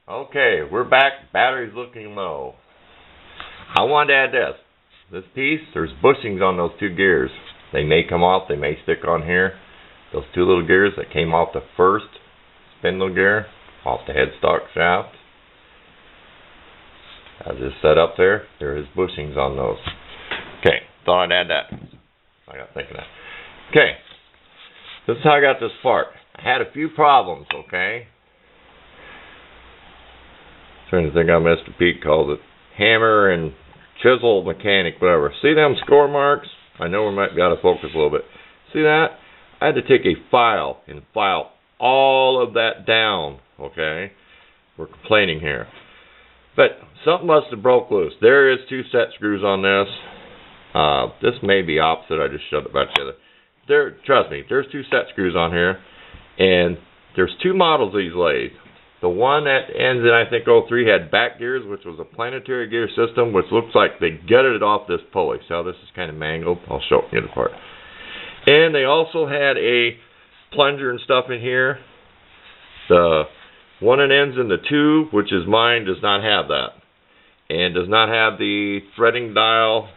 Okay, we're back. Battery's looking low. I wanted to add this piece. There's bushings on those two gears. They may come off, they may stick on here. Those two little gears that came off the first spindle gear, off the headstock shaft. As it's set up there is bushings on those. Okay, thought I'd add that. I got thinking of that. Okay, this is how I got this part. I had a few problems, okay? Trying to think how Mr. Pete calls it. Hammer and chisel mechanic, whatever. See them score marks? I know we might be out of focus a little bit. See that? I had to take a file and file all of that down, okay? We're complaining here. But something must have broke loose. There is 2 set screws on this. This may be opposite. I just shoved it back together. Trust me, there's 2 set screws on here. And there's 2 models of these lathes. The one that ends in, I think, 03 had back gears, which was a planetary gear system, which looks like they gutted it off this pulley. So this is kind of mangled. I'll show you the part. And they also had a plunger and stuff in here. The one that ends in the 2, which is mine, does not have that. And does not have the threading dial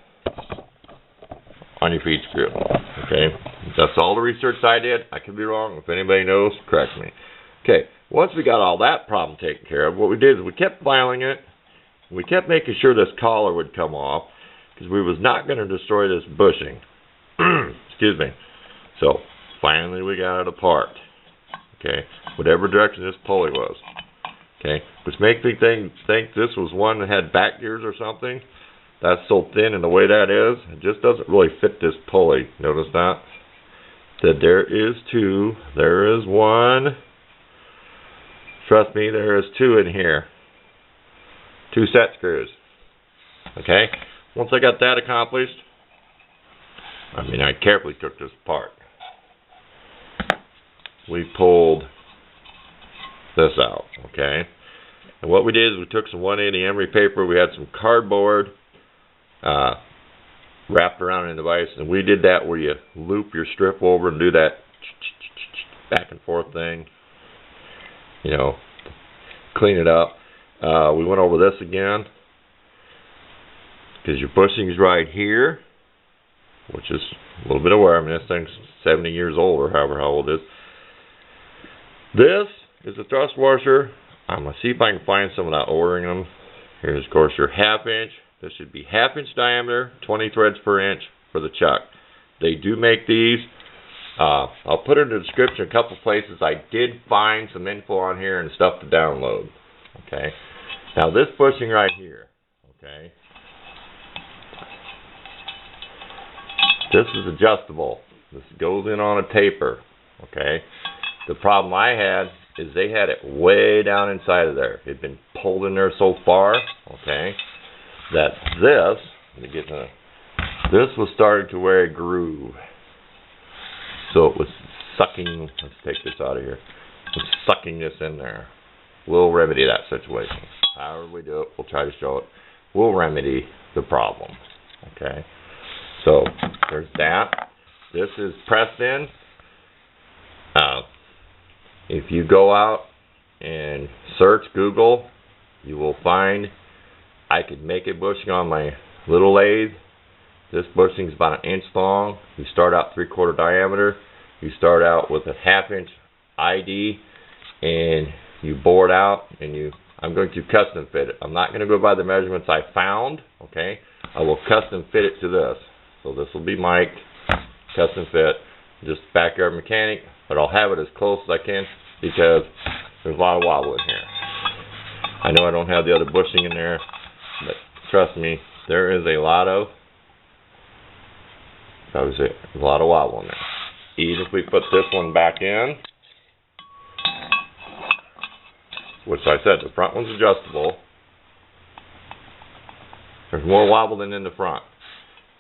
on your feed screw. Okay, that's all the research I did. I could be wrong. If anybody knows, correct me. Okay, once we got all that problem taken care of, what we did is we kept filing it. We kept making sure this collar would come off because we was not going to destroy this bushing. Excuse me. So finally we got it apart. Okay, whatever direction this pulley was. Okay, which makes me think this was one that had back gears or something. That's so thin, and the way that is, it just doesn't really fit this pulley. Notice that? That there is 2. There is 1. Trust me, there is 2 in here. 2 set screws. Okay? Once I got that accomplished, I carefully took this apart. We pulled this out, okay? And what we did is we took some 180 emery paper, we had some cardboard wrapped around in the device, and we did that where you loop your strip over and do that back and forth thing. You know, clean it up. We went over this again because your bushing's right here, which is a little bit of wear. This thing's 70 years old or however how old it is. This is a thrust washer. I'm going to see if I can find some without ordering them. Here's, of course, your 1/2 inch. This should be 1/2 inch diameter, 20 threads per inch for the chuck. They do make these. I'll put it in the description a couple places. I did find some info on here and stuff to download. Okay. Now this bushing right here. Okay. This is adjustable. This goes in on a taper. Okay. The problem I had is they had it way down inside of there. It had been pulled in there so far. Okay. That this, let me get to this was starting to wear a groove. So it was sucking, let's take this out of here. It was sucking this in there. We'll remedy that situation. However we do it, we'll try to show it. We'll remedy the problem. Okay. So there's that. This is pressed in. If you go out and search Google, you will find I could make a bushing on my little lathe. This bushing is about 1 inch long. You start out 3/4 diameter. You start out with a 1/2 inch ID, and you bore it out. And I'm going to custom fit it. I'm not going to go by the measurements I found. Okay, I will custom fit it to this. So this will be my custom fit, just backyard mechanic. But I'll have it as close as I can because there's a lot of wobble in here. I know I don't have the other bushing in there, but trust me, there is a lot of. There's a lot of wobble in there. Even if we put this one back in, which I said, the front one's adjustable, there's more wobble than in the front.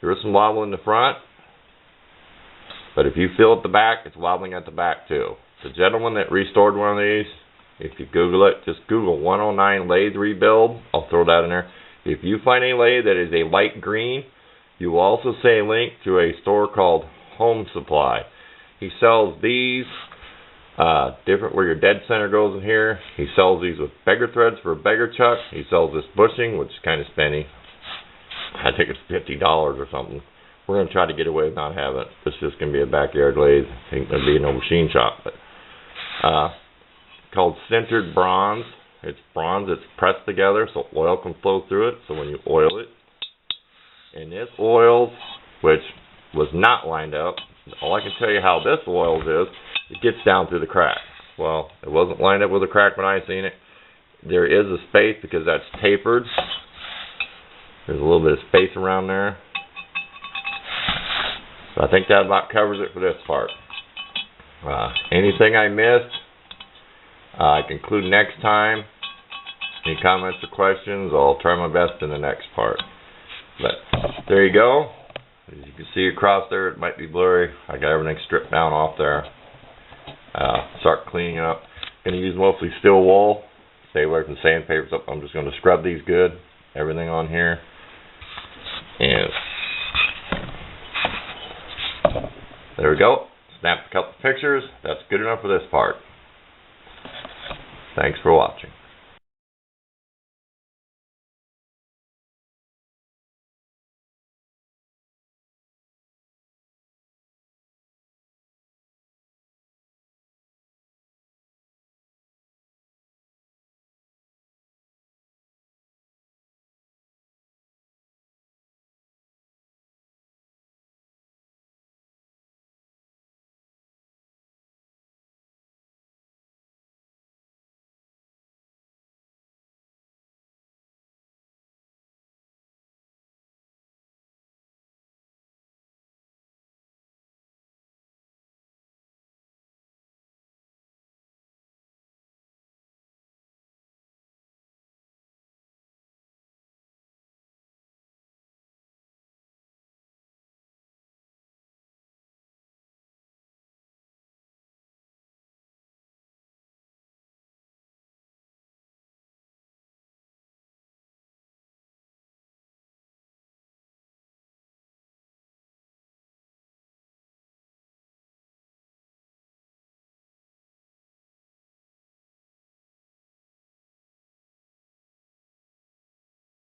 There is some wobble in the front, but if you feel at the back, it's wobbling at the back too. The gentleman that restored one of these, if you Google it, just Google 109 lathe rebuild. I'll throw that in there. If you find a lathe that is a light green, you will also see a link to a store called Home Supply. He sells these Different where your dead center goes in here. He sells these with beggar threads for a beggar chuck. He sells this bushing, which is kind of spenny. I think it's $50 or something. We're going to try to get away with not having it. This is just going to be a backyard lathe. I think there'll be no machine shop. But called sintered bronze. It's bronze that's pressed together so oil can flow through it. So when you oil it, and this oils, which was not lined up, all I can tell you how this oils is, it gets down through the crack. Well, it wasn't lined up with a crack when I seen it. There is a space because that's tapered. There's a little bit of space around there. So I think that about covers it for this part. Anything I missed, I can include next time. Any comments or questions, I'll try my best in the next part. But there you go. As you can see across there, it might be blurry. I got everything stripped down off there. Start cleaning it up. Going to use mostly steel wool. Stay away from sandpaper. So I'm just going to scrub these good. Everything on here. And there we go. Snapped a couple pictures. That's good enough for this part. Thanks for watching.